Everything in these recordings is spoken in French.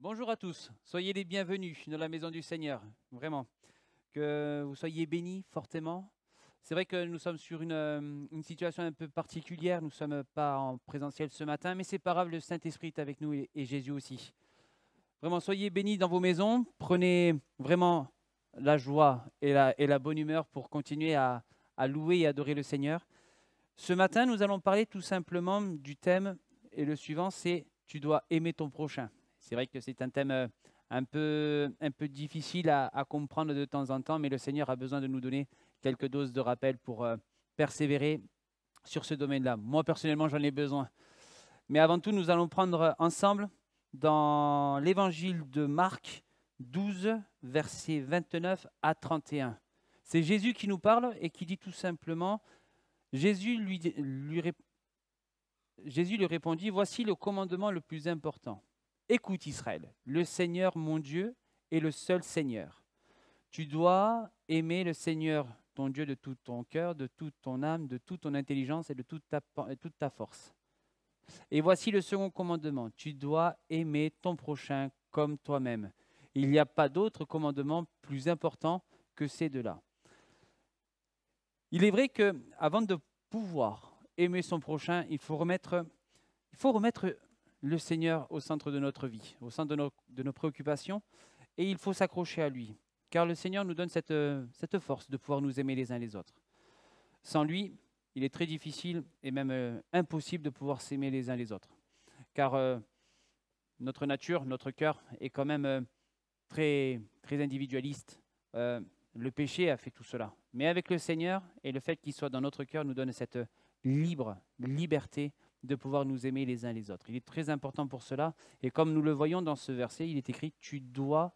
Bonjour à tous, soyez les bienvenus dans la maison du Seigneur, vraiment. Que vous soyez bénis fortement. C'est vrai que nous sommes sur une situation un peu particulière, nous ne sommes pas en présentiel ce matin, mais c'est pas grave, le Saint-Esprit est avec nous et Jésus aussi. Vraiment, soyez bénis dans vos maisons, prenez vraiment la joie et la bonne humeur pour continuer à louer et adorer le Seigneur. Ce matin, nous allons parler tout simplement du thème, et le suivant, c'est « Tu dois aimer ton prochain ». C'est vrai que c'est un thème un peu difficile à comprendre de temps en temps, mais le Seigneur a besoin de nous donner quelques doses de rappel pour persévérer sur ce domaine-là. Moi, personnellement, j'en ai besoin. Mais avant tout, nous allons prendre ensemble dans l'évangile de Marc 12, versets 29 à 31. C'est Jésus qui nous parle et qui dit tout simplement, Jésus lui répondit, « Voici le commandement le plus important. Écoute Israël, le Seigneur mon Dieu est le seul Seigneur. Tu dois aimer le Seigneur ton Dieu de tout ton cœur, de toute ton âme, de toute ton intelligence et de toute ta force. Et voici le second commandement. Tu dois aimer ton prochain comme toi-même. Il n'y a pas d'autre commandement plus important que ces deux-là. » Il est vrai qu'avant de pouvoir aimer son prochain, il faut remettre le Seigneur au centre de notre vie, au centre de nos préoccupations, et il faut s'accrocher à lui, car le Seigneur nous donne cette force de pouvoir nous aimer les uns les autres. Sans lui, il est très difficile et même impossible de pouvoir s'aimer les uns les autres, car notre nature, notre cœur est quand même très, très individualiste. Le péché a fait tout cela. Mais avec le Seigneur et le fait qu'il soit dans notre cœur nous donne cette liberté de pouvoir nous aimer les uns les autres. Il est très important pour cela. Et comme nous le voyons dans ce verset, il est écrit « Tu dois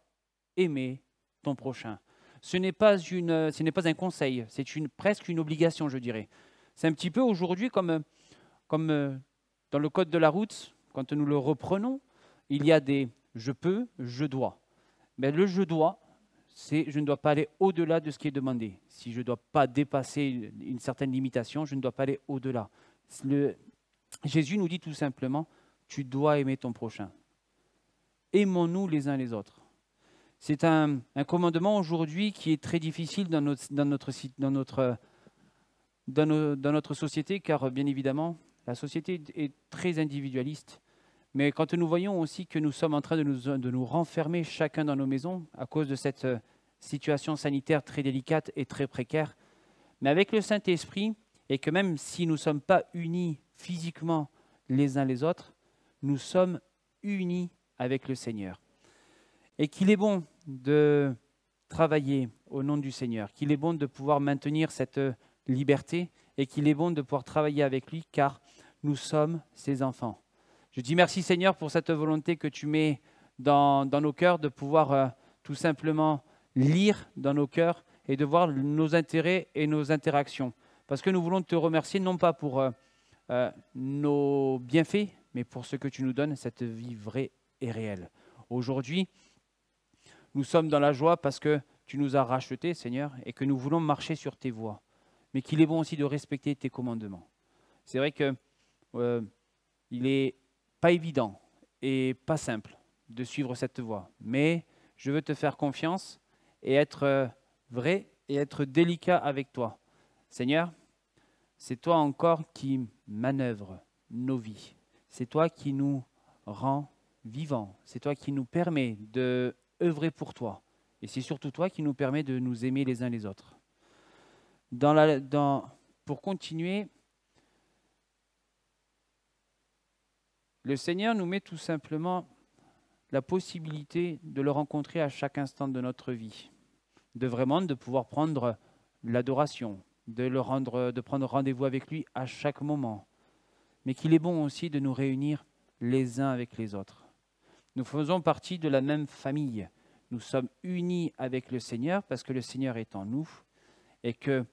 aimer ton prochain ». Ce n'est pas un conseil, c'est presque une obligation, je dirais. C'est un petit peu aujourd'hui comme dans le code de la route, quand nous le reprenons, il y a des « je peux »,« je dois ». Mais le « je dois », c'est je ne dois pas aller au-delà de ce qui est demandé. Si je ne dois pas dépasser une certaine limitation, je ne dois pas aller au-delà. Jésus nous dit tout simplement, tu dois aimer ton prochain. Aimons-nous les uns les autres. C'est un commandement aujourd'hui qui est très difficile dans notre société, car bien évidemment, la société est très individualiste. Mais quand nous voyons aussi que nous sommes en train de nous renfermer chacun dans nos maisons à cause de cette situation sanitaire très délicate et très précaire, mais avec le Saint-Esprit, et que même si nous ne sommes pas unis physiquement les uns les autres, nous sommes unis avec le Seigneur. Et qu'il est bon de travailler au nom du Seigneur, qu'il est bon de pouvoir maintenir cette liberté et qu'il est bon de pouvoir travailler avec lui car nous sommes ses enfants. Je dis merci Seigneur pour cette volonté que tu mets dans nos cœurs de pouvoir tout simplement lire dans nos cœurs et de voir nos intérêts et nos interactions. Parce que nous voulons te remercier non pas pour nos bienfaits, mais pour ce que tu nous donnes, cette vie vraie et réelle. Aujourd'hui, nous sommes dans la joie parce que tu nous as rachetés, Seigneur, et que nous voulons marcher sur tes voies. Mais qu'il est bon aussi de respecter tes commandements. C'est vrai qu'il n'est pas évident et pas simple de suivre cette voie. Mais je veux te faire confiance et être vrai et être délicat avec toi. Seigneur, c'est toi encore qui manœuvre nos vies. C'est toi qui nous rend vivants. C'est toi qui nous permet de œuvrer pour toi. Et c'est surtout toi qui nous permet de nous aimer les uns les autres. Pour continuer, le Seigneur nous met tout simplement la possibilité de le rencontrer à chaque instant de notre vie. De pouvoir prendre l'adoration, de prendre rendez-vous avec lui à chaque moment. Mais qu'il est bon aussi de nous réunir les uns avec les autres. Nous faisons partie de la même famille. Nous sommes unis avec le Seigneur parce que le Seigneur est en nous et que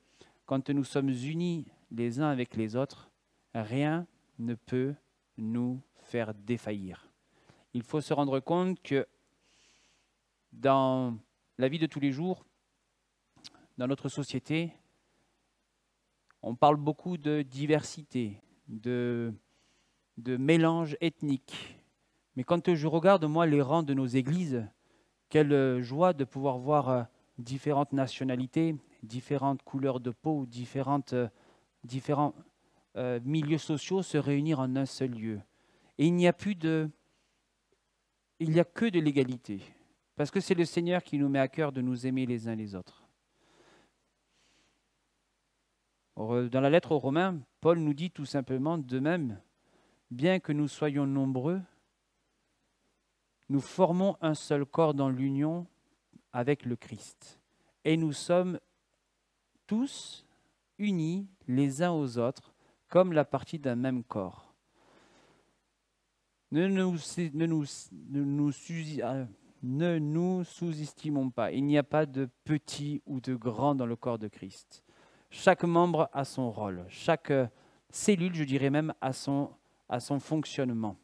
quand nous sommes unis les uns avec les autres, rien ne peut nous faire défaillir. Il faut se rendre compte que dans la vie de tous les jours, dans notre société, on parle beaucoup de diversité, de mélange ethnique, Mais quand je regarde, moi, les rangs de nos églises, quelle joie de pouvoir voir différentes nationalités, différentes couleurs de peau, différents milieux sociaux se réunir en un seul lieu. Et il n'y a que de l'égalité. Parce que c'est le Seigneur qui nous met à cœur de nous aimer les uns les autres. Dans la lettre aux Romains, Paul nous dit tout simplement de même, bien que nous soyons nombreux, nous formons un seul corps dans l'union avec le Christ. Et nous sommes tous unis les uns aux autres comme la partie d'un même corps. Ne nous sous-estimons pas. Il n'y a pas de petit ou de grand dans le corps de Christ. Chaque membre a son rôle. Chaque cellule, je dirais même, a son fonctionnement.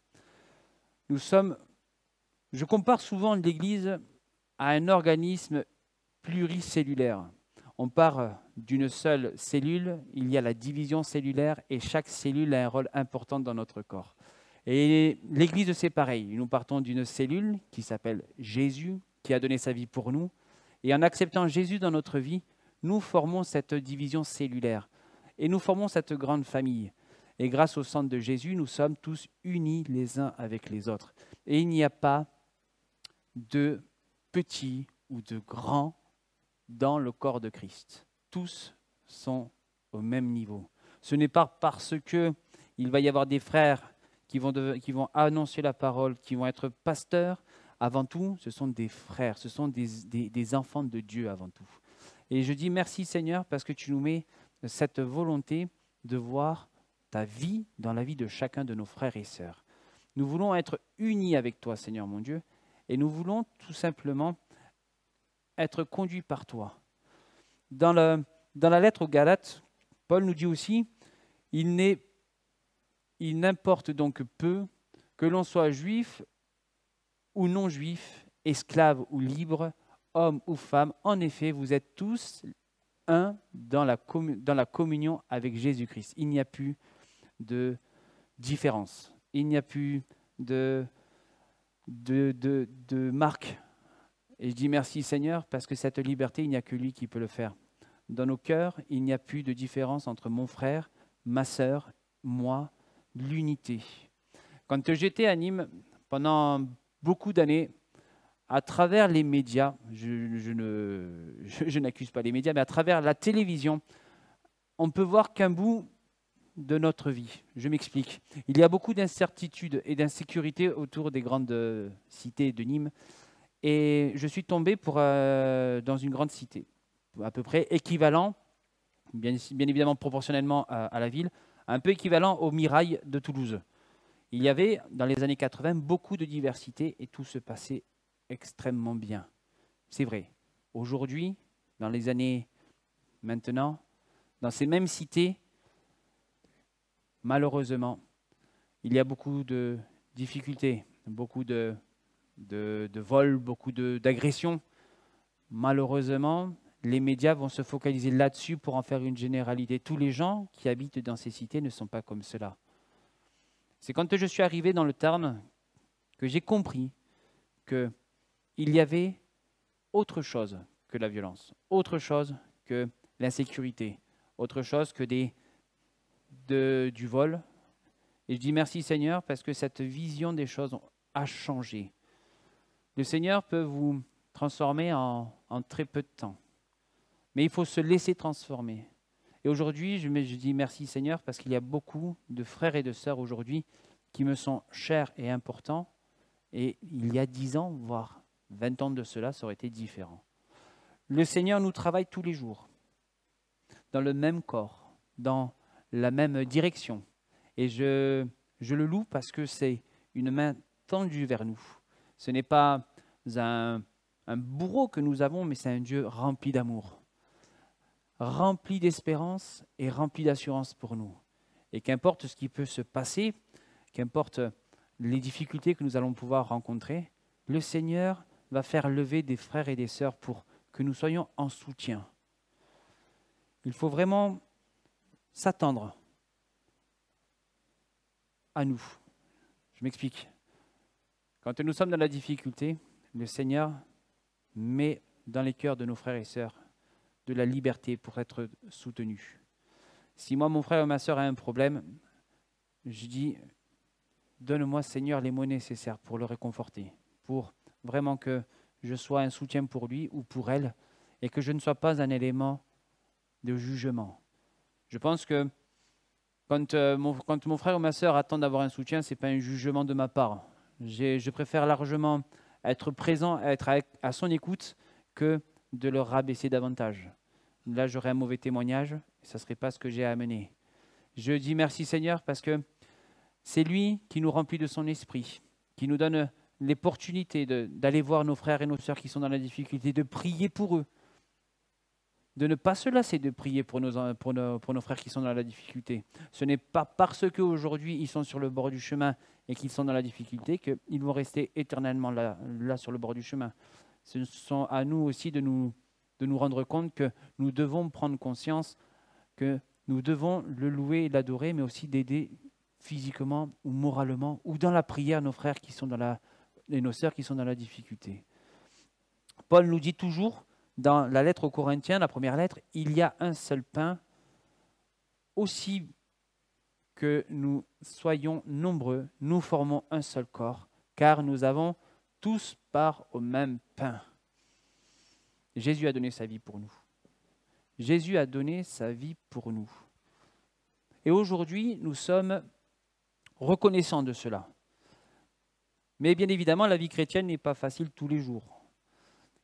Je compare souvent l'Église à un organisme pluricellulaire. On part d'une seule cellule, il y a la division cellulaire et chaque cellule a un rôle important dans notre corps. Et l'Église, c'est pareil. Nous partons d'une cellule qui s'appelle Jésus, qui a donné sa vie pour nous. Et en acceptant Jésus dans notre vie, nous formons cette division cellulaire. Et nous formons cette grande famille. Et grâce au sang de Jésus, nous sommes tous unis les uns avec les autres. Et il n'y a pas de petits ou de grands dans le corps de Christ. Tous sont au même niveau. Ce n'est pas parce qu'il va y avoir des frères qui vont annoncer la parole, qui vont être pasteurs. Avant tout, ce sont des frères, ce sont des enfants de Dieu avant tout. Et je dis merci Seigneur parce que tu nous mets cette volonté de voir ta vie dans la vie de chacun de nos frères et sœurs. Nous voulons être unis avec toi Seigneur mon Dieu et nous voulons tout simplement être conduits par toi. Dans la lettre aux Galates, Paul nous dit aussi, il n'importe donc peu que l'on soit juif ou non juif, esclave ou libre, homme ou femme. En effet, vous êtes tous un dans la communion avec Jésus-Christ. Il n'y a plus de différence. Il n'y a plus de marque. Et je dis merci Seigneur parce que cette liberté, il n'y a que lui qui peut le faire. Dans nos cœurs, il n'y a plus de différence entre mon frère, ma sœur, moi, l'unité. Quand j'étais à Nîmes, pendant beaucoup d'années, à travers les médias, je n'accuse pas les médias, mais à travers la télévision, on peut voir qu'un bout de notre vie. Je m'explique. Il y a beaucoup d'incertitudes et d'insécurité autour des grandes cités de Nîmes. Et je suis tombé dans une grande cité, à peu près équivalent, bien évidemment proportionnellement à la ville, un peu équivalent au Mirail de Toulouse. Il y avait, dans les années 80, beaucoup de diversité et tout se passait extrêmement bien. C'est vrai. Aujourd'hui, dans les années maintenant, dans ces mêmes cités, malheureusement, il y a beaucoup de difficultés, beaucoup de vols, beaucoup d'agressions. Malheureusement, les médias vont se focaliser là-dessus pour en faire une généralité. Tous les gens qui habitent dans ces cités ne sont pas comme cela. C'est quand je suis arrivé dans le Tarn que j'ai compris qu'il y avait autre chose que la violence, autre chose que l'insécurité, autre chose que du vol. Et je dis merci Seigneur parce que cette vision des choses a changé. Le Seigneur peut vous transformer en très peu de temps. Mais il faut se laisser transformer. Et aujourd'hui, je dis merci Seigneur parce qu'il y a beaucoup de frères et de sœurs aujourd'hui qui me sont chers et importants. Et il y a 10 ans, voire 20 ans de cela, ça aurait été différent. Le Seigneur nous travaille tous les jours, dans le même corps, dans la même direction. Et je le loue parce que c'est une main tendue vers nous. Ce n'est pas un bourreau que nous avons, mais c'est un Dieu rempli d'amour, rempli d'espérance et rempli d'assurance pour nous. Et qu'importe ce qui peut se passer, qu'importe les difficultés que nous allons pouvoir rencontrer, le Seigneur va faire lever des frères et des sœurs pour que nous soyons en soutien. Il faut vraiment s'attendre à nous. Je m'explique. Quand nous sommes dans la difficulté, le Seigneur met dans les cœurs de nos frères et sœurs de la liberté pour être soutenus. Si moi, mon frère ou ma sœur a un problème, je dis, donne-moi, Seigneur, les mots nécessaires pour le réconforter, pour vraiment que je sois un soutien pour lui ou pour elle, et que je ne sois pas un élément de jugement. Je pense que quand mon frère ou ma sœur attend d'avoir un soutien, ce n'est pas un jugement de ma part. Je préfère largement être présent, être à son écoute, que de le rabaisser davantage. Là, j'aurais un mauvais témoignage, et ça ne serait pas ce que j'ai à amener. Je dis merci Seigneur parce que c'est lui qui nous remplit de son esprit, qui nous donne l'opportunité d'aller voir nos frères et nos sœurs qui sont dans la difficulté, de prier pour eux, de ne pas se lasser de prier pour nos frères qui sont dans la difficulté. Ce n'est pas parce qu'aujourd'hui ils sont sur le bord du chemin et qu'ils sont dans la difficulté qu'ils vont rester éternellement là sur le bord du chemin. Ce sont à nous aussi de nous rendre compte que nous devons prendre conscience que nous devons le louer et l'adorer, mais aussi d'aider physiquement ou moralement ou dans la prière nos frères qui sont et nos sœurs qui sont dans la difficulté. Paul nous dit toujours dans la lettre aux Corinthiens, la première lettre, il y a un seul pain, aussi que nous soyons nombreux, nous formons un seul corps, car nous avons tous part au même pain. Jésus a donné sa vie pour nous. Jésus a donné sa vie pour nous. Et aujourd'hui, nous sommes reconnaissants de cela. Mais bien évidemment, la vie chrétienne n'est pas facile tous les jours.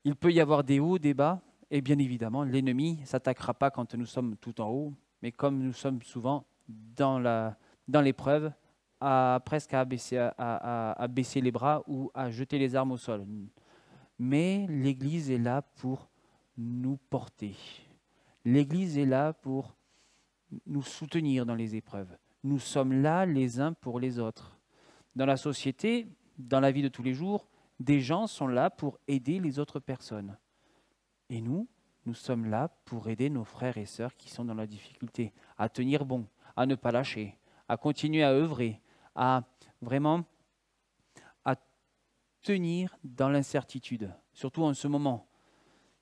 Il peut y avoir des hauts, des bas, et bien évidemment, l'ennemi ne s'attaquera pas quand nous sommes tout en haut, mais comme nous sommes souvent dans l'épreuve, presque à baisser les bras ou à jeter les armes au sol. Mais l'Église est là pour nous porter. L'Église est là pour nous soutenir dans les épreuves. Nous sommes là les uns pour les autres. Dans la société, dans la vie de tous les jours, des gens sont là pour aider les autres personnes. Et nous sommes là pour aider nos frères et sœurs qui sont dans la difficulté, à tenir bon, à ne pas lâcher, à continuer à œuvrer, à vraiment à tenir dans l'incertitude, surtout en ce moment,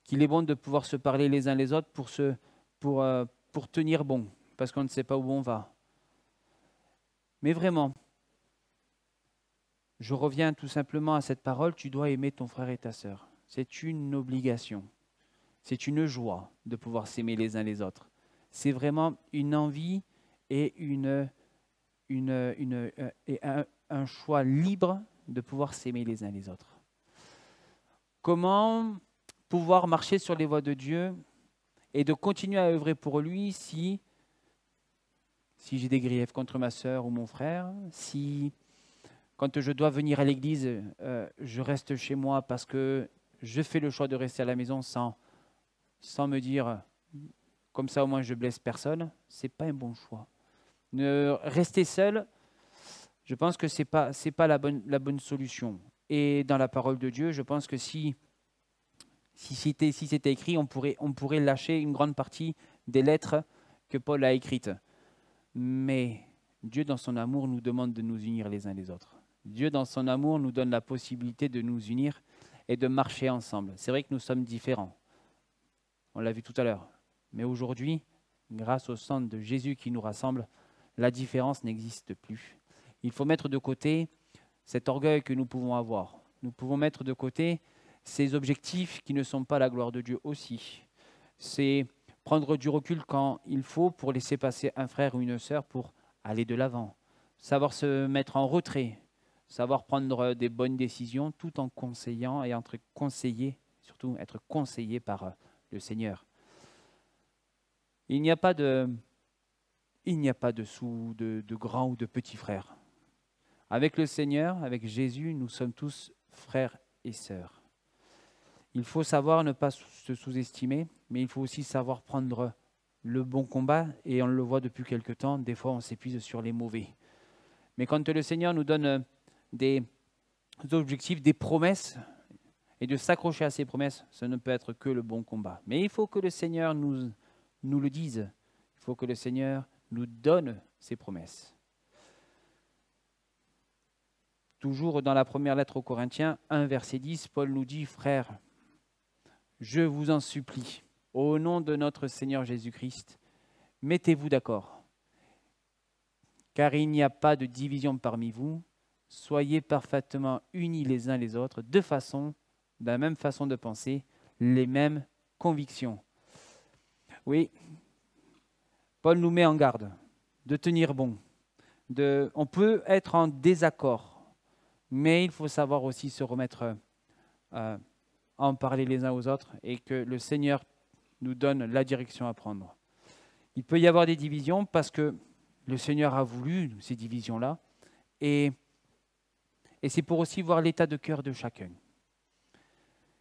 qu'il est bon de pouvoir se parler les uns les autres pour tenir bon, parce qu'on ne sait pas où on va. Mais vraiment, je reviens tout simplement à cette parole, tu dois aimer ton frère et ta sœur. C'est une obligation, c'est une joie de pouvoir s'aimer les uns les autres. C'est vraiment une envie et un choix libre de pouvoir s'aimer les uns les autres. Comment pouvoir marcher sur les voies de Dieu et de continuer à œuvrer pour lui si j'ai des griefs contre ma sœur ou mon frère, si quand je dois venir à l'église, je reste chez moi parce que je fais le choix de rester à la maison sans me dire comme ça au moins je blesse personne, c'est pas un bon choix. Rester seul, je pense que c'est pas la bonne solution. Et dans la parole de Dieu, je pense que si c'était écrit, on pourrait lâcher une grande partie des lettres que Paul a écrites. Mais Dieu, dans son amour, nous demande de nous unir les uns les autres. Dieu, dans son amour, nous donne la possibilité de nous unir et de marcher ensemble. C'est vrai que nous sommes différents. On l'a vu tout à l'heure. Mais aujourd'hui, grâce au sang de Jésus qui nous rassemble, la différence n'existe plus. Il faut mettre de côté cet orgueil que nous pouvons avoir. Nous pouvons mettre de côté ces objectifs qui ne sont pas la gloire de Dieu aussi. C'est prendre du recul quand il faut pour laisser passer un frère ou une sœur pour aller de l'avant. Savoir se mettre en retrait, savoir prendre des bonnes décisions tout en conseillant et être conseillé, surtout être conseillé par le Seigneur. Il n'y a pas de grands ou de petits frères. Avec le Seigneur, avec Jésus, nous sommes tous frères et sœurs. Il faut savoir ne pas se sous-estimer, mais il faut aussi savoir prendre le bon combat, et on le voit depuis quelque temps, des fois on s'épuise sur les mauvais. Mais quand le Seigneur nous donne des objectifs, des promesses, et de s'accrocher à ces promesses, ça ne peut être que le bon combat. Mais il faut que le Seigneur nous le dise, il faut que le Seigneur nous donne ses promesses. Toujours dans la première lettre aux Corinthiens, 1 verset 10, Paul nous dit, frères, je vous en supplie, au nom de notre Seigneur Jésus-Christ, mettez-vous d'accord, car il n'y a pas de division parmi vous, soyez parfaitement unis les uns les autres, de la même façon de penser, les mêmes convictions. Oui, Paul nous met en garde de tenir bon. On peut être en désaccord, mais il faut savoir aussi se remettre, en parler les uns aux autres et que le Seigneur nous donne la direction à prendre. Il peut y avoir des divisions parce que le Seigneur a voulu ces divisions-là et c'est pour aussi voir l'état de cœur de chacun.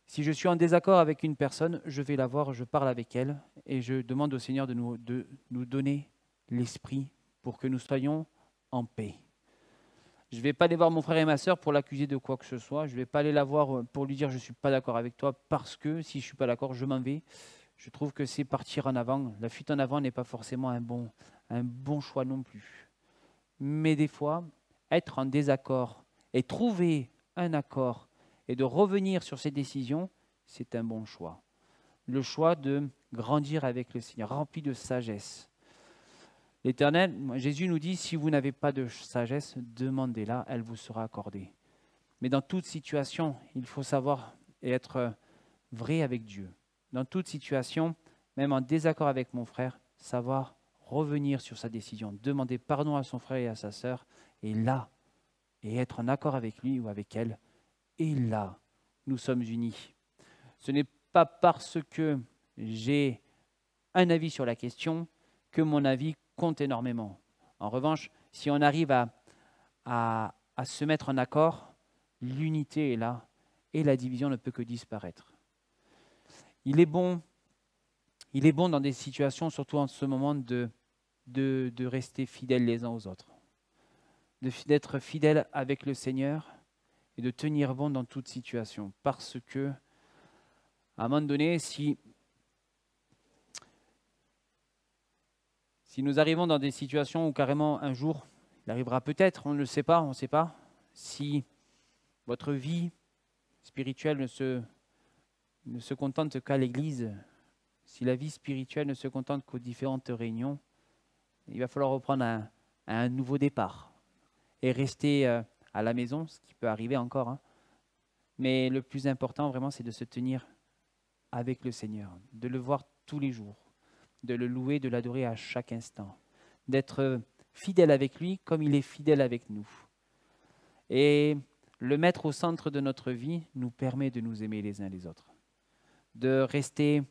Si je suis en désaccord avec une personne, je vais la voir, je parle avec elle et je demande au Seigneur de nous donner l'esprit pour que nous soyons en paix. Je ne vais pas aller voir mon frère et ma sœur pour l'accuser de quoi que ce soit. Je ne vais pas aller la voir pour lui dire je ne suis pas d'accord avec toi parce que si je ne suis pas d'accord, je m'en vais. Je trouve que c'est partir en avant. La fuite en avant n'est pas forcément un bon choix non plus. Mais des fois, être en désaccord et trouver un accord et de revenir sur ses décisions, c'est un bon choix. Le choix de grandir avec le Seigneur, rempli de sagesse. L'Éternel, Jésus nous dit, si vous n'avez pas de sagesse, demandez-la, elle vous sera accordée. Mais dans toute situation, il faut savoir et être vrai avec Dieu. Dans toute situation, même en désaccord avec mon frère, savoir revenir sur sa décision, demander pardon à son frère et à sa sœur, et être en accord avec lui ou avec elle, et là, nous sommes unis. Ce n'est pas parce que j'ai un avis sur la question que mon avis compte énormément. En revanche, si on arrive à se mettre en accord, l'unité est là et la division ne peut que disparaître. Il est bon dans des situations, surtout en ce moment, de rester fidèles les uns aux autres, d'être fidèles avec le Seigneur et de tenir bon dans toute situation. Parce que, à un moment donné, si nous arrivons dans des situations où carrément un jour, il arrivera peut-être, on ne le sait pas, on ne sait pas, si votre vie spirituelle ne se contente qu'à l'église, si la vie spirituelle ne se contente qu'aux différentes réunions, il va falloir reprendre un nouveau départ et rester à la maison, ce qui peut arriver encore. Hein. Mais le plus important vraiment, c'est de se tenir avec le Seigneur, de le voir tous les jours, de le louer, de l'adorer à chaque instant, d'être fidèle avec lui comme il est fidèle avec nous. Et le mettre au centre de notre vie nous permet de nous aimer les uns les autres, de rester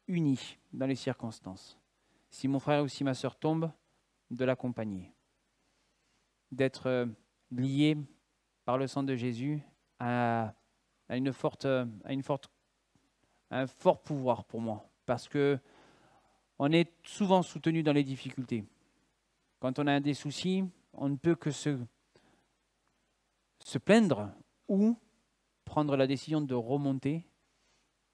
unis dans les circonstances. Si mon frère ou si ma sœur tombe, de l'accompagner, d'être lié par le sang de Jésus à un fort pouvoir pour moi, parce que on est souvent soutenu dans les difficultés. Quand on a des soucis, on ne peut que se plaindre ou prendre la décision de remonter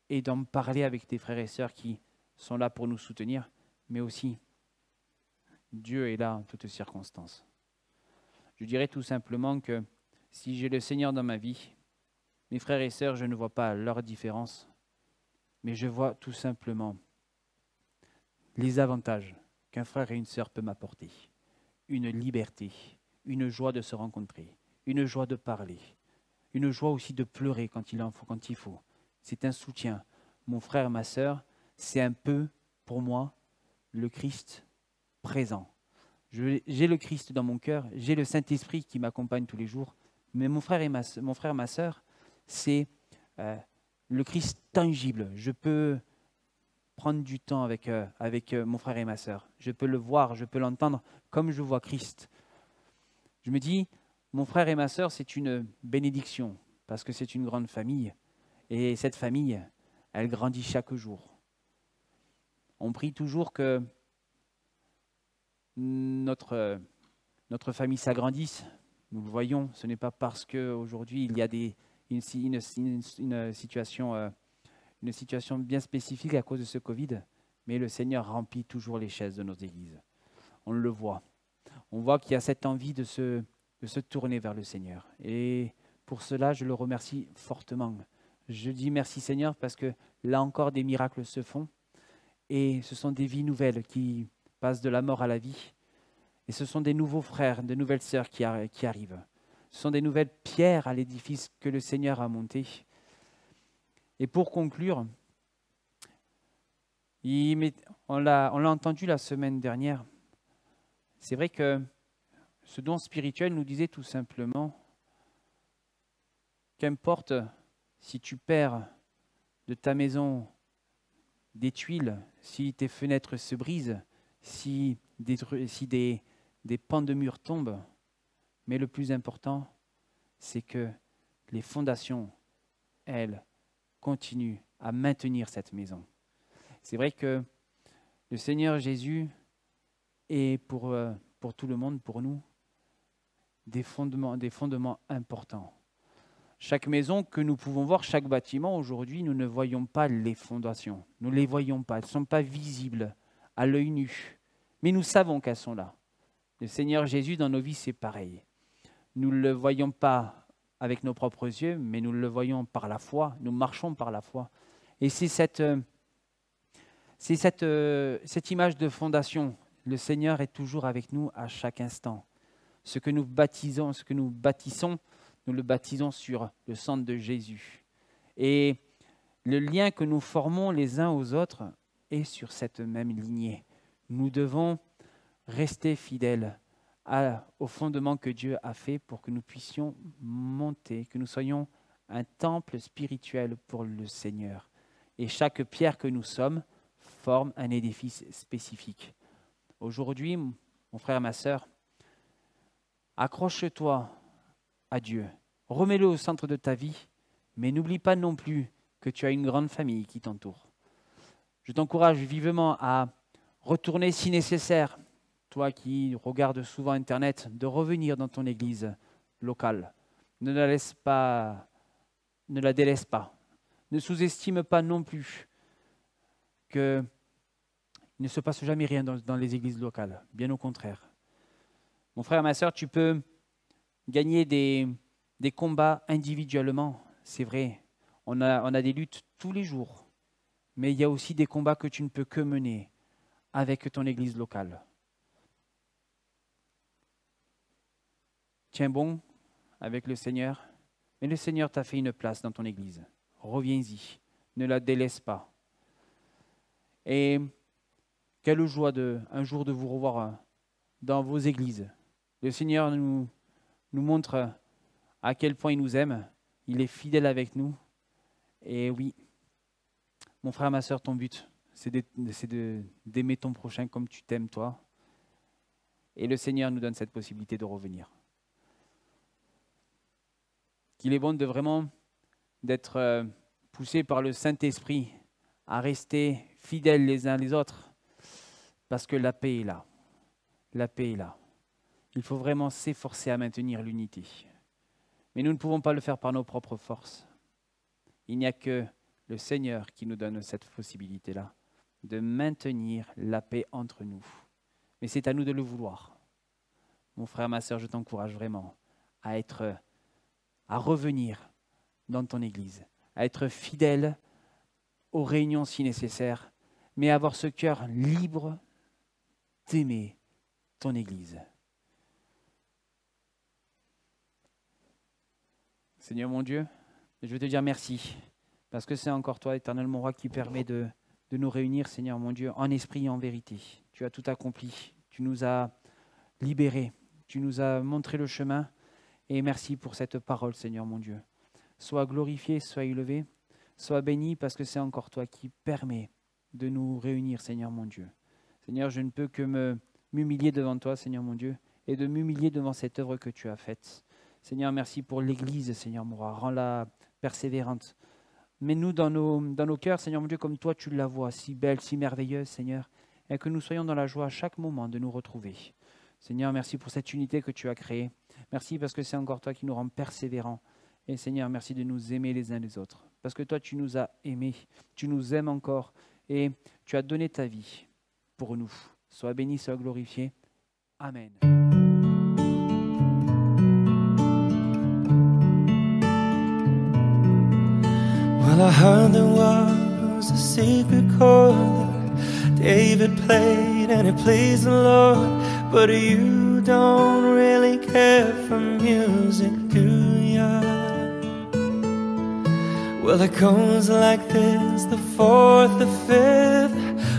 et d'en parler avec des frères et sœurs qui sont là pour nous soutenir, mais aussi Dieu est là en toutes circonstances. Je dirais tout simplement que si j'ai le Seigneur dans ma vie, mes frères et sœurs, je ne vois pas leur différence, mais je vois tout simplement les avantages qu'un frère et une sœur peuvent m'apporter. Une liberté, une joie de se rencontrer, une joie de parler, une joie aussi de pleurer quand il faut. C'est un soutien. Mon frère et ma sœur, c'est un peu, pour moi, le Christ présent. J'ai le Christ dans mon cœur, j'ai le Saint-Esprit qui m'accompagne tous les jours, mais mon frère et ma sœur, c'est le Christ tangible. Je peux prendre du temps avec mon frère et ma sœur. Je peux le voir, je peux l'entendre comme je vois Christ. Je me dis, mon frère et ma sœur, c'est une bénédiction parce que c'est une grande famille. Et cette famille, elle grandit chaque jour. On prie toujours que notre famille s'agrandisse. Nous le voyons, ce n'est pas parce qu'aujourd'hui il y a une situation bien spécifique à cause de ce Covid, mais le Seigneur remplit toujours les chaises de nos églises. On le voit. On voit qu'il y a cette envie de se de se tourner vers le Seigneur. Et pour cela, je le remercie fortement. Je dis merci Seigneur parce que là encore des miracles se font et ce sont des vies nouvelles qui passent de la mort à la vie. Et ce sont des nouveaux frères, de nouvelles sœurs qui arrivent. Ce sont des nouvelles pierres à l'édifice que le Seigneur a monté. Et pour conclure, on l'a entendu la semaine dernière, c'est vrai que ce don spirituel nous disait tout simplement, qu'importe si tu perds de ta maison des tuiles, si tes fenêtres se brisent, si des pans de murs tombent, mais le plus important, c'est que les fondations, elles, continuent à maintenir cette maison. C'est vrai que le Seigneur Jésus est pour tout le monde, pour nous, des fondements importants. Chaque maison que nous pouvons voir, chaque bâtiment, aujourd'hui, nous ne voyons pas les fondations. Nous ne les voyons pas, elles ne sont pas visibles à l'œil nu. Mais nous savons qu'elles sont là. Le Seigneur Jésus, dans nos vies, c'est pareil. Nous ne le voyons pas avec nos propres yeux, mais nous le voyons par la foi. Nous marchons par la foi. Et c'est cette image de fondation. Le Seigneur est toujours avec nous à chaque instant. Ce que nous bâtissons, nous le baptisons sur le sang de Jésus. Et le lien que nous formons les uns aux autres est sur cette même lignée. Nous devons rester fidèles au fondement que Dieu a fait pour que nous puissions monter, que nous soyons un temple spirituel pour le Seigneur. Et chaque pierre que nous sommes forme un édifice spécifique. Aujourd'hui, mon frère, ma sœur, accroche-toi à Dieu. Remets-le au centre de ta vie, mais n'oublie pas non plus que tu as une grande famille qui t'entoure. Je t'encourage vivement à retourner si nécessaire, toi qui regardes souvent Internet, de revenir dans ton église locale. Ne la délaisse pas. Ne sous-estime pas non plus qu'il ne se passe jamais rien dans les églises locales. Bien au contraire. Mon frère, ma sœur, tu peux gagner des combats individuellement, c'est vrai. On a des luttes tous les jours. Mais il y a aussi des combats que tu ne peux que mener avec ton église locale. Tiens bon avec le Seigneur, mais le Seigneur t'a fait une place dans ton église. Reviens-y, ne la délaisse pas. Et quelle joie un jour de vous revoir dans vos églises. Le Seigneur nous montre à quel point il nous aime. Il est fidèle avec nous. Et oui, mon frère, ma sœur, ton but, c'est d'aimer ton prochain comme tu t'aimes toi. Et le Seigneur nous donne cette possibilité de revenir. Qu'il est bon d'être poussé par le Saint-Esprit à rester fidèles les uns les autres, parce que la paix est là. La paix est là. Il faut vraiment s'efforcer à maintenir l'unité. Mais nous ne pouvons pas le faire par nos propres forces. Il n'y a que le Seigneur qui nous donne cette possibilité-là, de maintenir la paix entre nous. Mais c'est à nous de le vouloir. Mon frère, ma sœur, je t'encourage vraiment à revenir dans ton église, à être fidèle aux réunions si nécessaire, mais avoir ce cœur libre d'aimer ton église. Seigneur mon Dieu, je veux te dire merci, parce que c'est encore toi, éternel mon roi, qui permet de nous réunir, Seigneur mon Dieu, en esprit et en vérité. Tu as tout accompli, tu nous as libérés, tu nous as montré le chemin, et merci pour cette parole, Seigneur mon Dieu. Sois glorifié, sois élevé, sois béni, parce que c'est encore toi qui permet de nous réunir, Seigneur mon Dieu. Seigneur, je ne peux que m'humilier devant toi, Seigneur mon Dieu, et de m'humilier devant cette œuvre que tu as faite. Seigneur, merci pour l'Église, Seigneur mon roi, rends-la persévérante. Mets-nous dans nos cœurs, Seigneur mon Dieu, comme toi tu la vois, si belle, si merveilleuse, Seigneur, et que nous soyons dans la joie à chaque moment de nous retrouver. Seigneur, merci pour cette unité que tu as créée. Merci parce que c'est encore toi qui nous rends persévérants. Et Seigneur, merci de nous aimer les uns les autres. Parce que toi, tu nous as aimés, tu nous aimes encore et tu as donné ta vie pour nous. Sois béni, sois glorifié. Amen. Well, I heard there was a secret chord that David played and it pleased the Lord. But you don't really care for music, do ya? Well, it goes like this: the fourth, the fifth,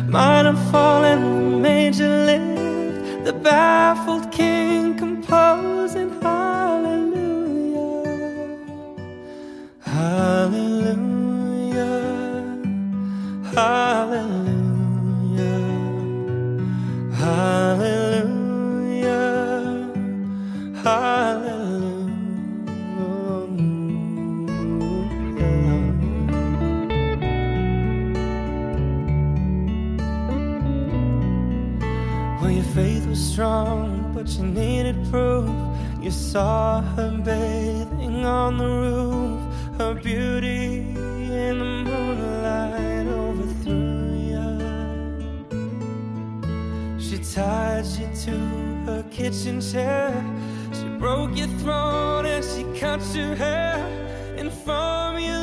minor fall and the major lift, the baffled king composing hallelujah, hallelujah, hallelujah, hallelujah, hallelujah. Well, your faith was strong, but you needed proof. You saw her bathing on the roof. Her beauty in the moonlight overthrew you. She tied you to her kitchen chair. She broke your throat and she cut your hair. And from your